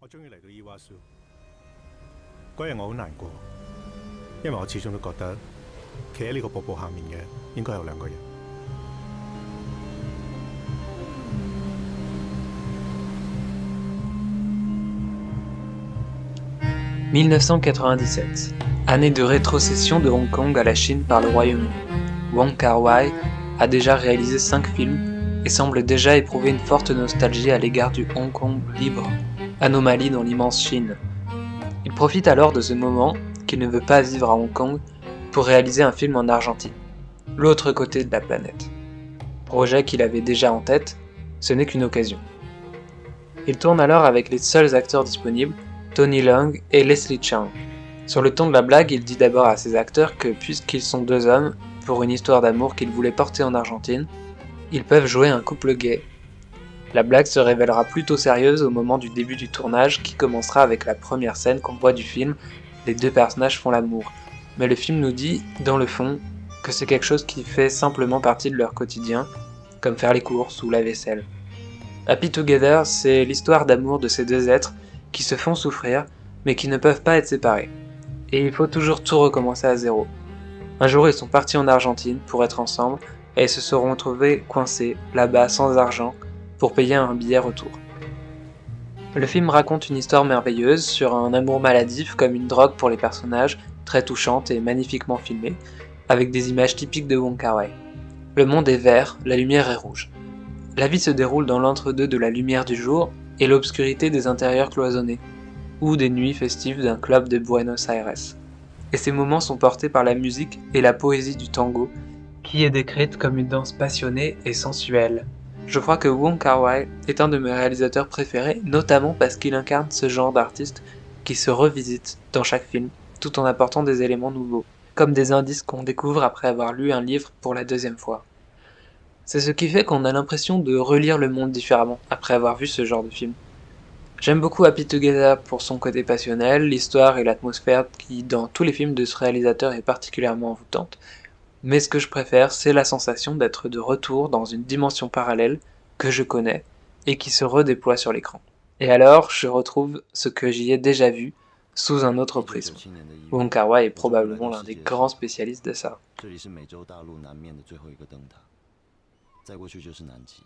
我終於嚟到伊娃蘇，嗰日我好難過，因為我始終都覺得企喺呢個瀑布下面嘅應該有兩個人。« 1997, année de rétrocession de Hong Kong à la Chine par le Royaume-Uni. Wong Kar-wai a déjà réalisé 5 films et semble déjà éprouver une forte nostalgie à l'égard du Hong Kong libre, anomalie dans l'immense Chine. Il profite alors de ce moment qu'il ne veut pas vivre à Hong Kong pour réaliser un film en Argentine, l'autre côté de la planète. Projet qu'il avait déjà en tête, ce n'est qu'une occasion. Il tourne alors avec les seuls acteurs disponibles, Tony Leung et Leslie Cheung. Sur le ton de la blague, il dit d'abord à ses acteurs que puisqu'ils sont deux hommes, pour une histoire d'amour qu'il voulait porter en Argentine, ils peuvent jouer un couple gay. La blague se révélera plutôt sérieuse au moment du début du tournage qui commencera avec la première scène qu'on voit du film, les deux personnages font l'amour. Mais le film nous dit, dans le fond, que c'est quelque chose qui fait simplement partie de leur quotidien, comme faire les courses ou la vaisselle. Happy Together, c'est l'histoire d'amour de ces deux êtres qui se font souffrir, mais qui ne peuvent pas être séparés. Et il faut toujours tout recommencer à zéro. Un jour, ils sont partis en Argentine pour être ensemble, et ils se seront retrouvés coincés, là-bas, sans argent, pour payer un billet retour. Le film raconte une histoire merveilleuse sur un amour maladif comme une drogue pour les personnages, très touchante et magnifiquement filmée, avec des images typiques de Wong Kar-wai. Le monde est vert, la lumière est rouge. La vie se déroule dans l'entre-deux de la lumière du jour et l'obscurité des intérieurs cloisonnés, ou des nuits festives d'un club de Buenos Aires. Et ces moments sont portés par la musique et la poésie du tango, qui est décrite comme une danse passionnée et sensuelle. Je crois que Wong Kar-wai est un de mes réalisateurs préférés, notamment parce qu'il incarne ce genre d'artiste qui se revisite dans chaque film, tout en apportant des éléments nouveaux, comme des indices qu'on découvre après avoir lu un livre pour la deuxième fois. C'est ce qui fait qu'on a l'impression de relire le monde différemment après avoir vu ce genre de film. J'aime beaucoup Happy Together pour son côté passionnel, l'histoire et l'atmosphère qui, dans tous les films de ce réalisateur, est particulièrement envoûtante, mais ce que je préfère, c'est la sensation d'être de retour dans une dimension parallèle que je connais et qui se redéploie sur l'écran. Et alors, je retrouve ce que j'y ai déjà vu sous un autre prisme. Wong Kar-wai est probablement l'un des grands spécialistes de ça. 这里是美洲大陆南面的最后一个灯塔，再过去就是南极。